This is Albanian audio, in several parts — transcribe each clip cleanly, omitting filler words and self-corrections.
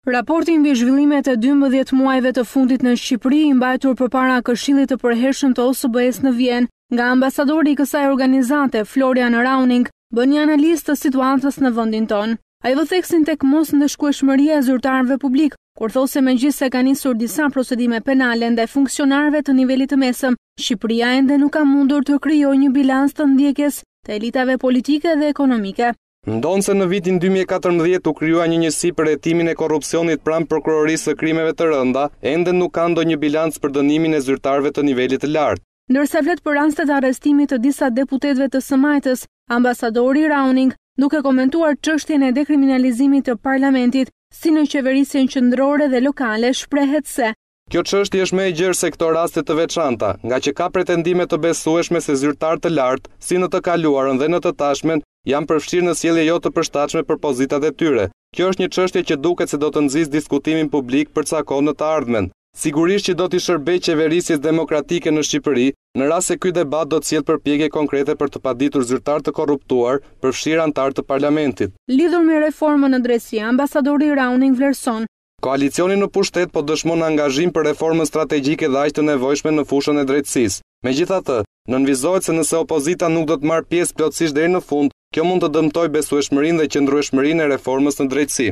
Raporti mbi zhvillimet e 12 muajve të fundit në Shqipëri, i mbajtur përpara Këshillit të Përhershëm të OSBE-s në Vjenë, nga ambasadori i kësaj organizate, Florian Rauning, bën një analizë të situatës në vendin tonë. Ai vë theksin tek mos ndëshkueshmëria e zyrtarëve publik, kur thosë se megjithëse ka nisur disa procedime penale ndaj funksionarëve të nivelit të mesëm, Shqipëria ende nuk ka mundur të krijojë një bilans të ndjekjes të elitave politike dhe ekonomike. Ndonë se në vitin 2014 u kryua një njësi për hetimin e korrupsionit pranë prokurorisë së krimeve të rënda, ende nuk ka ndonjë bilans për dënimin e zyrtarëve të nivelit të lartë. Ndërsa flet për rastet e arrestimit të disa deputetëve të SMAJT-s, ambasadori Rauning, duke komentuar çështjen e dekriminalizimit të parlamentit, si në qeverisjen qendrore dhe lokale, shprehet se kjo çështje është më e gjerë se këto raste të veçanta, nga që ka pretendime të besueshme se zyrtar të lartë, si në të kaluarën dhe në të tashmen, janë përfshirë në sjellje jo të përshtatshme për pozitat e tyre. Kjo është një çështje që duket se do të nxjisë diskutimin publik për ca kohë në të ardhmen. Sigurisht që do t'i shërbejë qeverisjes demokratike në Shqipëri, në rast se ky debat do të sjellë përpjekje konkrete për të paditur zyrtar të korruptuar, përfshirë antar të parlamentit. Lidhur me reformën në drejtësi, ambasadori Rauning vlerëson koalicioni në pushtet po dëshmon angazhim për reformën strategjike dhe aq të nevojshme në fushën e drejtësisë. Megjithatë, nënvizohet se nëse opozita nuk do të marrë pjesë plotësisht deri në fund, kjo mund të dëmtojë besueshmërinë dhe qëndrueshmërinë e reformës në drejtësi.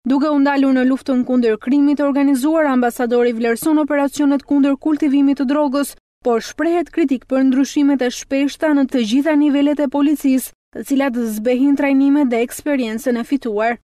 Duke u ndalur në luftën kundër krimit të organizuar, ambasadori vlerëson operacionet kundër kultivimit të drogës, por shprehet kritik për ndryshimet e shpeshta në të gjitha nivelet e policisë, të cilat zbehin trajnime dhe eksperiencën e fituar.